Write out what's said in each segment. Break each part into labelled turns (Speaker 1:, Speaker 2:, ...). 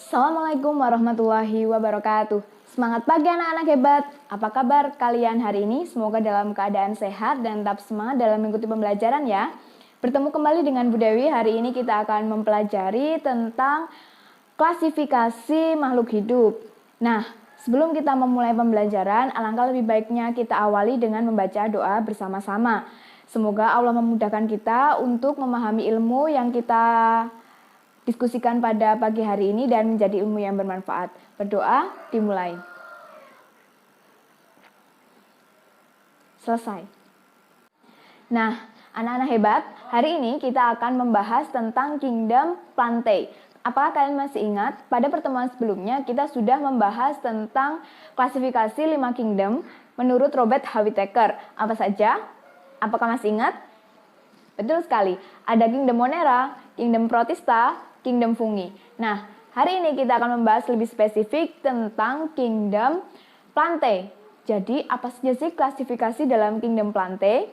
Speaker 1: Assalamualaikum warahmatullahi wabarakatuh. Semangat pagi anak-anak hebat. Apa kabar kalian hari ini? Semoga dalam keadaan sehat dan tetap semangat dalam mengikuti pembelajaran ya. Bertemu kembali dengan Bu Dewi. Hari ini kita akan mempelajari tentang klasifikasi makhluk hidup. Nah, sebelum kita memulai pembelajaran, alangkah lebih baiknya kita awali dengan membaca doa bersama-sama. Semoga Allah memudahkan kita untuk memahami ilmu yang kita diskusikan pada pagi hari ini dan menjadi ilmu yang bermanfaat. Berdoa, dimulai. Selesai. Nah, anak-anak hebat, hari ini kita akan membahas tentang Kingdom Plantae. Apakah kalian masih ingat? Pada pertemuan sebelumnya kita sudah membahas tentang klasifikasi 5 kingdom menurut Robert H. Whittaker. Apa saja? Apakah masih ingat? Betul sekali. Ada Kingdom Monera, Kingdom Protista, Kingdom Fungi. Nah, hari ini kita akan membahas lebih spesifik tentang Kingdom Plantae. Jadi, apa saja sih klasifikasi dalam Kingdom Plantae?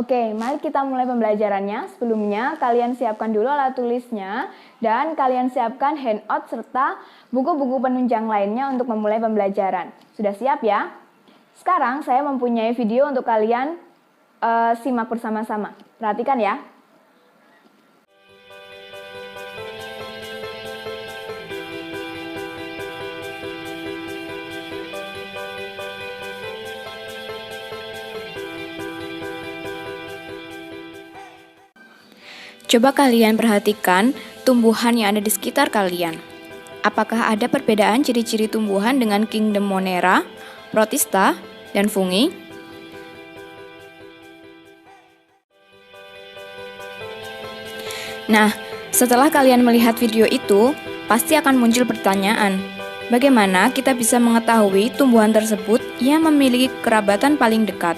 Speaker 1: Oke, mari kita mulai pembelajarannya. Sebelumnya, kalian siapkan dulu alat tulisnya dan kalian siapkan handout serta buku-buku penunjang lainnya untuk memulai pembelajaran. Sudah siap ya? Sekarang saya mempunyai video untuk kalian simak bersama-sama. Perhatikan ya.
Speaker 2: Coba kalian perhatikan tumbuhan yang ada di sekitar kalian. Apakah ada perbedaan ciri-ciri tumbuhan dengan Kingdom Monera, Protista, dan Fungi? Nah, setelah kalian melihat video itu, pasti akan muncul pertanyaan. Bagaimana kita bisa mengetahui tumbuhan tersebut yang memiliki kerabatan paling dekat?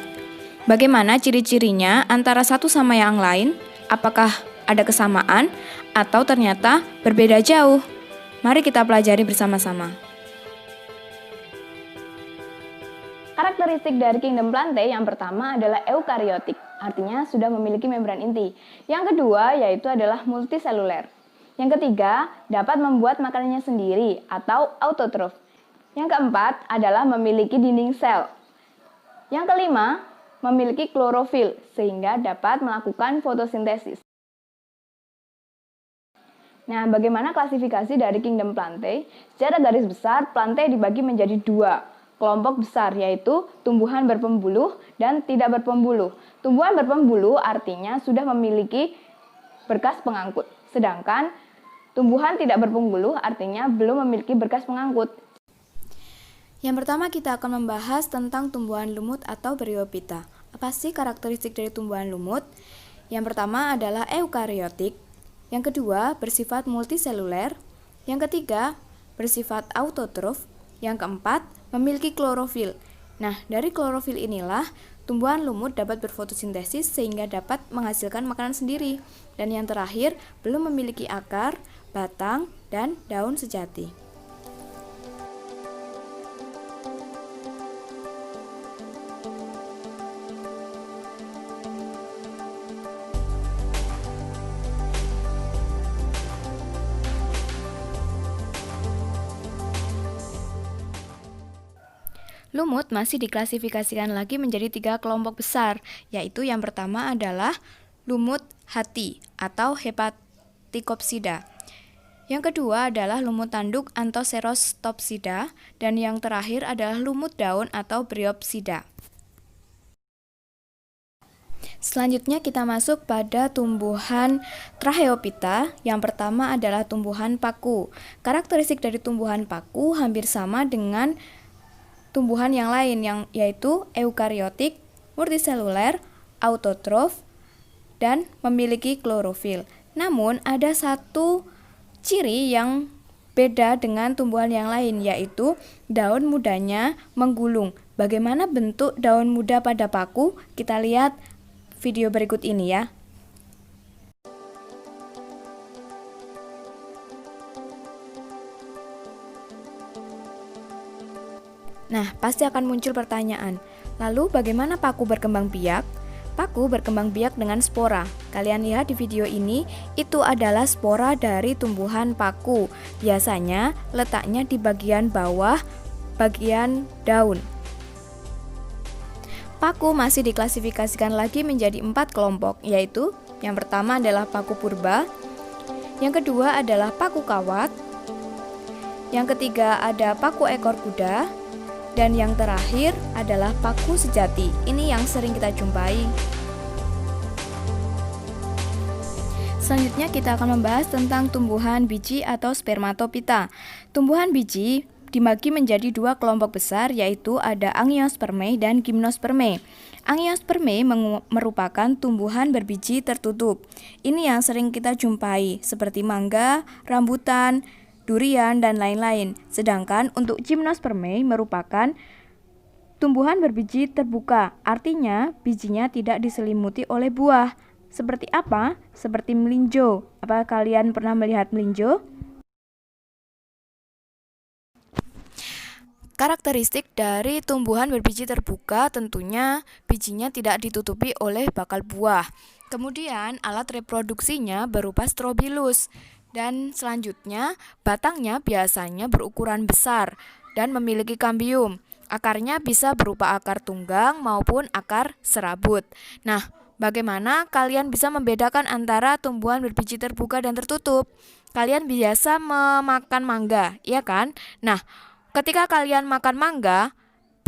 Speaker 2: Bagaimana ciri-cirinya antara satu sama yang lain? Apakah ada kesamaan atau ternyata berbeda jauh? Mari kita pelajari bersama-sama.
Speaker 1: Karakteristik dari Kingdom Plantae yang pertama adalah eukariotik, artinya sudah memiliki membran inti. Yang kedua yaitu adalah multiseluler. Yang ketiga, dapat membuat makanannya sendiri atau autotrof. Yang keempat adalah memiliki dinding sel. Yang kelima, memiliki klorofil sehingga dapat melakukan fotosintesis. Nah, bagaimana klasifikasi dari Kingdom Plantae? Secara garis besar, Plantae dibagi menjadi 2 kelompok besar, yaitu tumbuhan berpembuluh dan tidak berpembuluh. Tumbuhan berpembuluh artinya sudah memiliki berkas pengangkut, sedangkan tumbuhan tidak berpembuluh artinya belum memiliki berkas pengangkut.
Speaker 2: Yang pertama kita akan membahas tentang tumbuhan lumut atau Bryophyta. Apa sih karakteristik dari tumbuhan lumut? Yang pertama adalah eukariotik. Yang kedua, bersifat multiseluler. Yang ketiga, bersifat autotrof. Yang keempat, memiliki klorofil. Nah, dari klorofil inilah tumbuhan lumut dapat berfotosintesis sehingga dapat menghasilkan makanan sendiri. Dan yang terakhir, belum memiliki akar, batang, dan daun sejati. Lumut masih diklasifikasikan lagi menjadi 3 kelompok besar, yaitu yang pertama adalah lumut hati atau Hepaticopsida. Yang kedua adalah lumut tanduk Anthocerostopsida, dan yang terakhir adalah lumut daun atau Bryopsida. Selanjutnya kita masuk pada tumbuhan Tracheophyta. Yang pertama adalah tumbuhan paku. Karakteristik dari tumbuhan paku hampir sama dengan tumbuhan yang lain yaitu eukariotik, multiseluler, autotrof, dan memiliki klorofil. Namun ada satu ciri yang beda dengan tumbuhan yang lain, yaitu daun mudanya menggulung. Bagaimana bentuk daun muda pada paku? Kita lihat video berikut ini ya. Nah, pasti akan muncul pertanyaan, lalu bagaimana paku berkembang biak? Paku berkembang biak dengan spora. Kalian lihat di video ini, itu adalah spora dari tumbuhan paku. Biasanya letaknya di bagian bawah, bagian daun. Paku masih diklasifikasikan lagi menjadi 4 kelompok, yaitu yang pertama adalah paku purba, yang kedua adalah paku kawat, yang ketiga ada paku ekor kuda, dan yang terakhir adalah paku sejati. Ini yang sering kita jumpai. Selanjutnya kita akan membahas tentang tumbuhan biji atau spermatopita. Tumbuhan biji dibagi menjadi 2 kelompok besar, yaitu ada Angiospermae dan Gymnospermae. Angiospermae merupakan tumbuhan berbiji tertutup. Ini yang sering kita jumpai seperti mangga, rambutan, durian, dan lain-lain. Sedangkan untuk Gymnospermae merupakan tumbuhan berbiji terbuka, artinya bijinya tidak diselimuti oleh buah. Seperti apa? Seperti melinjo. Apakah kalian pernah melihat melinjo? Karakteristik dari tumbuhan berbiji terbuka tentunya bijinya tidak ditutupi oleh bakal buah. Kemudian alat reproduksinya berupa strobilus. Dan selanjutnya, batangnya biasanya berukuran besar dan memiliki kambium. Akarnya bisa berupa akar tunggang maupun akar serabut. Nah, bagaimana kalian bisa membedakan antara tumbuhan berbiji terbuka dan tertutup? Kalian biasa memakan mangga, iya kan? Nah, ketika kalian makan mangga,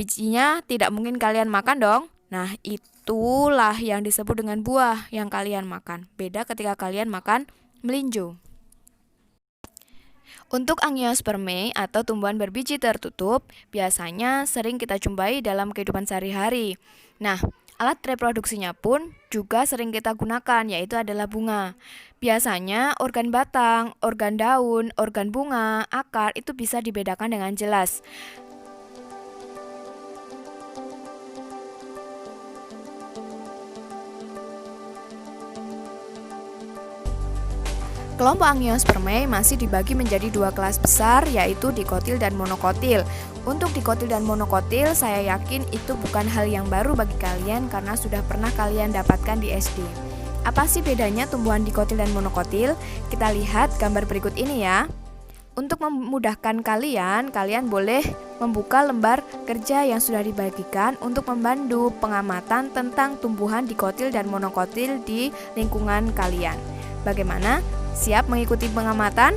Speaker 2: bijinya tidak mungkin kalian makan dong. Nah, itulah yang disebut dengan buah yang kalian makan. Beda ketika kalian makan melinjo. Untuk Angiospermae atau tumbuhan berbiji tertutup, biasanya sering kita jumpai dalam kehidupan sehari-hari. Nah, alat reproduksinya pun juga sering kita gunakan, yaitu adalah bunga. Biasanya organ batang, organ daun, organ bunga, akar itu bisa dibedakan dengan jelas. Kelompok Angiospermae masih dibagi menjadi 2 kelas besar, yaitu dikotil dan monokotil. Untuk dikotil dan monokotil, saya yakin itu bukan hal yang baru bagi kalian karena sudah pernah kalian dapatkan di SD. Apa sih bedanya tumbuhan dikotil dan monokotil? Kita lihat gambar berikut ini ya. Untuk memudahkan kalian boleh membuka lembar kerja yang sudah dibagikan untuk membantu pengamatan tentang tumbuhan dikotil dan monokotil di lingkungan kalian. Bagaimana? Siap mengikuti pengamatan?